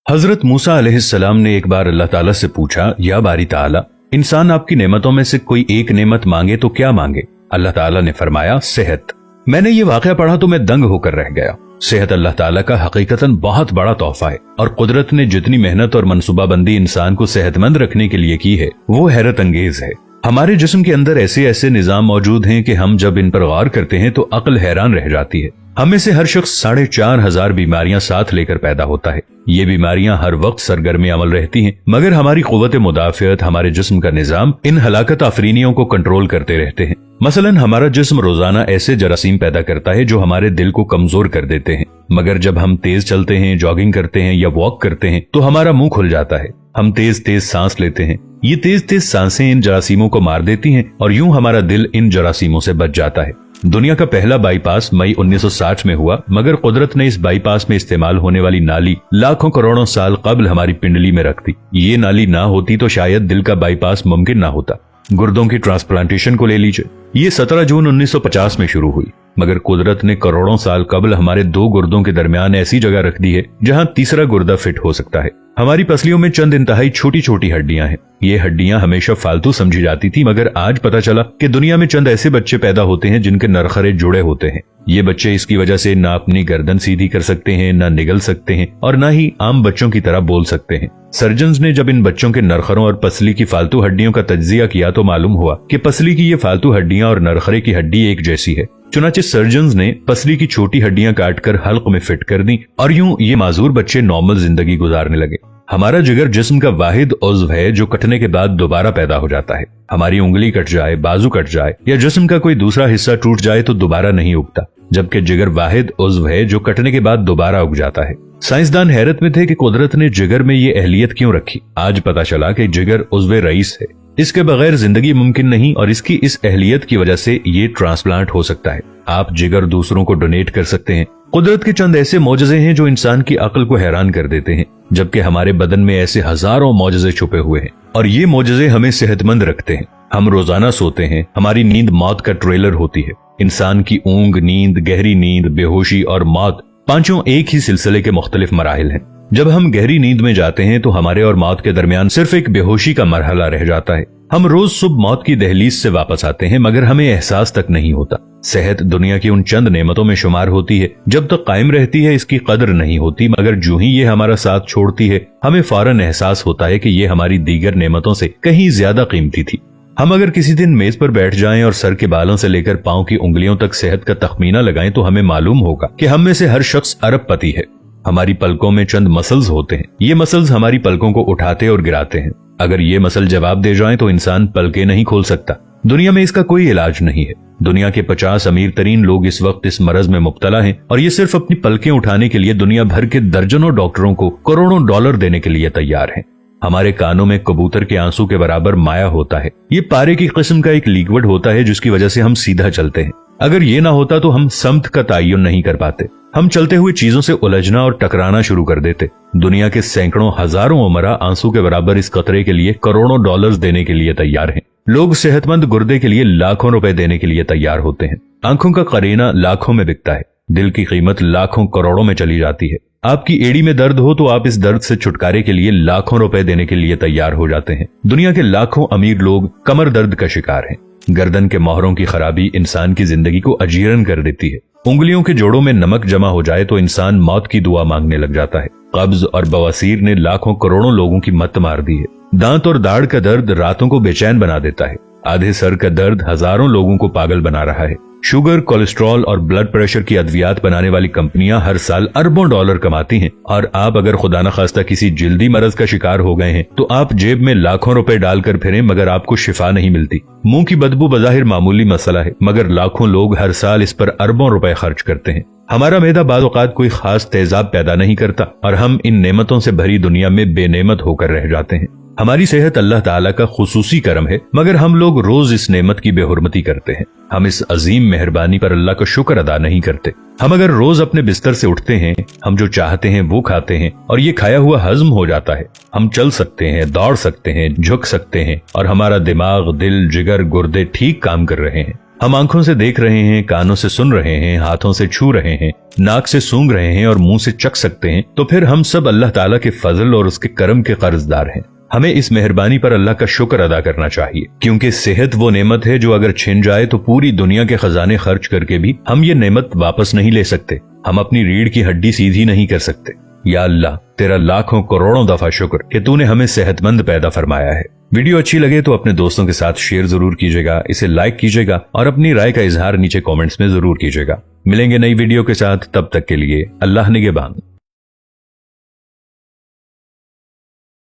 हजरत मूसा अलैहिस्सलाम ने एक बार अल्लाह ताला से पूछा, या बारी ताला, इंसान आपकी नेमतों में से कोई एक नेमत मांगे तो क्या मांगे? अल्लाह ताला ने फरमाया, सेहत। मैंने ये वाकया पढ़ा तो मैं दंग होकर रह गया। सेहत अल्लाह ताला का हकीकतन बहुत बड़ा तोहफा है और कुदरत ने जितनी मेहनत और मनसूबाबंदी इंसान को सेहतमंद रखने के लिए की है वो हैरत अंगेज है। हमारे जिस्म के अंदर ऐसे ऐसे निजाम मौजूद हैं कि हम जब इन पर गौर करते हैं तो अक्ल हैरान रह जाती है। हम में से हर शख्स 4,500 बीमारियां साथ लेकर पैदा होता है। ये बीमारियां हर वक्त सरगर्म अमल रहती हैं, मगर हमारी कुव्वत मुदाफियत, हमारे जिस्म का निजाम इन हलाकत आफरीनियों को कंट्रोल करते रहते हैं। मसलन हमारा जिस्म रोजाना ऐसे जरासीम पैदा करता है जो हमारे दिल को कमजोर कर देते हैं, मगर जब हम तेज चलते हैं, जॉगिंग करते हैं या वॉक करते हैं तो हमारा मुंह खुल जाता है। हम तेज तेज सांस लेते हैं, ये तेज तेज सांसें इन जरासीमों को मार देती हैं और यूं हमारा दिल इन जरासीमों से बच जाता है। दुनिया का पहला बाईपास मई 1960 में हुआ, मगर कुदरत ने इस बाईपास में इस्तेमाल होने वाली नाली लाखों करोड़ों साल कबल हमारी पिंडली में रख दी। ये नाली ना होती तो शायद दिल का बाईपास मुमकिन ना होता। गुर्दों की ट्रांसप्लांटेशन को ले लीजिए, ये 17 जून 1950 में शुरू हुई, मगर कुदरत ने करोड़ों साल कबल हमारे दो गुर्दों के दरमियान ऐसी जगह रख दी है जहां तीसरा गुर्दा फिट हो सकता है। हमारी पसलियों में चंद इंतहाई छोटी छोटी हड्डियां हैं। ये हड्डियां हमेशा फालतू समझी जाती थी, मगर आज पता चला कि दुनिया में चंद ऐसे बच्चे पैदा होते हैं जिनके नरखरे जुड़े होते हैं। ये बच्चे इसकी वजह से ना अपनी गर्दन सीधी कर सकते हैं, ना निगल सकते हैं और ना ही आम बच्चों की तरह बोल सकते हैं। सर्जन्स ने जब इन बच्चों के नरखरों और पसली की फालतू हड्डियों का तज्जिया किया तो मालूम हुआ कि पसली की ये फालतू हड्डियां और नरखरे की हड्डी एक जैसी है। चुनाचे सर्जन्स ने पसली की छोटी हड्डियां काटकर हल्क में फिट कर दी और यूं ये माजूर बच्चे नॉर्मल जिंदगी गुजारने लगे। हमारा जिगर जिस्म का वाहिद उज़्व है जो कटने के बाद दोबारा पैदा हो जाता है। हमारी उंगली कट जाए, बाजू कट जाए या जिस्म का कोई दूसरा हिस्सा टूट जाए तो दोबारा नहीं उगता, जबकि जिगर वाहिद उज़्व है जो कटने के बाद दोबारा उग जाता है। साइंसदान हैरत में थे कि कुदरत ने जिगर में ये अहलियत क्यों रखी। आज पता चला कि जिगर उज़्व रईस है, इसके बगैर जिंदगी मुमकिन नहीं और इसकी इस अहलियत की वजह से ये ट्रांसप्लांट हो सकता है। आप जिगर दूसरों को डोनेट कर सकते हैं। कुदरत के चंद ऐसे मौजज़े हैं जो इंसान की अक्ल को हैरान कर देते हैं, जबकि हमारे बदन में ऐसे हजारों मौजज़े छुपे हुए हैं और ये मौजज़े हमें सेहतमंद रखते हैं। हम रोजाना सोते हैं, हमारी नींद मौत का ट्रेलर होती है। इंसान की ऊंग, नींद, गहरी नींद, बेहोशी और मौत, पांचों एक ही सिलसिले के मुख्तलिफ मराहिल हैं। जब हम गहरी नींद में जाते हैं तो हमारे और मौत के दरमियान सिर्फ एक बेहोशी का मरहला रह जाता है। हम रोज सुबह मौत की दहलीज से वापस आते हैं, मगर हमें एहसास तक नहीं होता। सेहत दुनिया की उन चंद नेमतों में शुमार होती है जब तक कायम रहती है इसकी कदर नहीं होती, मगर जो ही ये हमारा साथ छोड़ती है हमें फौरन एहसास होता है कि ये हमारी दीगर नेमतों से कहीं ज्यादा कीमती थी। हम अगर किसी दिन मेज पर बैठ जाएं और सर के बालों से लेकर पांव की उंगलियों तक सेहत का तखमीना लगाएं तो हमें मालूम होगा कि हम में से हर शख्स अरबपति है। हमारी पलकों में चंद मसल्स होते हैं, ये मसल्स हमारी पलकों को उठाते और गिराते हैं। अगर ये मसल जवाब दे जाएं तो इंसान पलकें नहीं खोल सकता। दुनिया में इसका कोई इलाज नहीं है। दुनिया के 50 अमीर तरीन लोग इस वक्त इस मरज में मुब्तला हैं और ये सिर्फ अपनी पलकें उठाने के लिए दुनिया भर के दर्जनों डॉक्टरों को करोड़ों डॉलर देने के लिए तैयार हैं। हमारे कानों में कबूतर के आंसू के बराबर माया होता है। ये पारे की किस्म का एक लिक्विड होता है जिसकी वजह से हम सीधा चलते हैं। अगर ये ना होता तो हम समत का तयन नहीं कर पाते। हम चलते हुए चीजों से उलझना और टकराना शुरू कर देते। दुनिया के सैकड़ों हजारों उमरा आंसू के बराबर इस कतरे के लिए करोड़ों डॉलर्स देने के लिए तैयार हैं। लोग सेहतमंद गुर्दे के लिए लाखों रुपए देने के लिए तैयार होते हैं। आंखों का करीना लाखों में बिकता है। दिल की कीमत लाखों करोड़ों में चली जाती है। आपकी एड़ी में दर्द हो तो आप इस दर्द से छुटकारे के लिए लाखों रुपए देने के लिए तैयार हो जाते हैं। दुनिया के लाखों अमीर लोग कमर दर्द का शिकार हैं। गर्दन के मोहरों की खराबी इंसान की जिंदगी को अजीरन कर देती है। उंगलियों के जोड़ों में नमक जमा हो जाए तो इंसान मौत की दुआ मांगने लग जाता है। कब्ज और बवासीर ने लाखों करोड़ों लोगों की मत मार दी है। दांत और दाढ़ का दर्द रातों को बेचैन बना देता है। आधे सर का दर्द हजारों लोगों को पागल बना रहा है। शुगर, कोलेस्ट्रॉल और ब्लड प्रेशर की अद्वियात बनाने वाली कंपनियां हर साल अरबों डॉलर कमाती हैं और आप अगर खुदा न खास्ता किसी जिल्दी मरज का शिकार हो गए हैं तो आप जेब में लाखों रुपए डालकर फिरें मगर आपको शिफा नहीं मिलती। मुंह की बदबू बज़ाहिर मामूली मसला है, मगर लाखों लोग हर साल इस पर अरबों रुपए खर्च करते हैं। हमारा मैदा बाज़ औक़ात कोई खास तेजाब पैदा नहीं करता और हम इन नेमतों से भरी दुनिया में बेनेमत होकर रह जाते हैं। हमारी सेहत अल्लाह ताला का खुसूसी करम है, मगर हम लोग रोज इस नेमत की बेहुरमती करते हैं। हम इस अजीम मेहरबानी पर अल्लाह का शुक्र अदा नहीं करते। हम अगर रोज अपने बिस्तर से उठते हैं, हम जो चाहते हैं वो खाते हैं और ये खाया हुआ हजम हो जाता है। हम चल सकते हैं, दौड़ सकते हैं, झुक सकते हैं और हमारा दिमाग, दिल, जिगर, गुर्दे ठीक काम कर रहे हैं। हम आंखों से देख रहे हैं, कानों से सुन रहे हैं, हाथों से छू रहे हैं, नाक से सूंघ रहे हैं और मुंह से चख सकते हैं, तो फिर हम सब अल्लाह ताला के फजल और उसके करम के कर्जदार हैं। हमें इस मेहरबानी पर अल्लाह का शुक्र अदा करना चाहिए, क्योंकि सेहत वो नेमत है जो अगर छिन जाए तो पूरी दुनिया के खजाने खर्च करके भी हम ये नेमत वापस नहीं ले सकते। हम अपनी रीढ़ की हड्डी सीधी नहीं कर सकते। या अल्लाह, तेरा लाखों करोड़ों दफा शुक्र कि तूने हमें सेहतमंद पैदा फरमाया है। वीडियो अच्छी लगे तो अपने दोस्तों के साथ शेयर जरूर कीजिएगा, इसे लाइक कीजिएगा और अपनी राय का इजहार नीचे कमेंट्स में जरूर कीजिएगा। मिलेंगे नई वीडियो के साथ, तब तक के लिए अल्लाह निगहबान।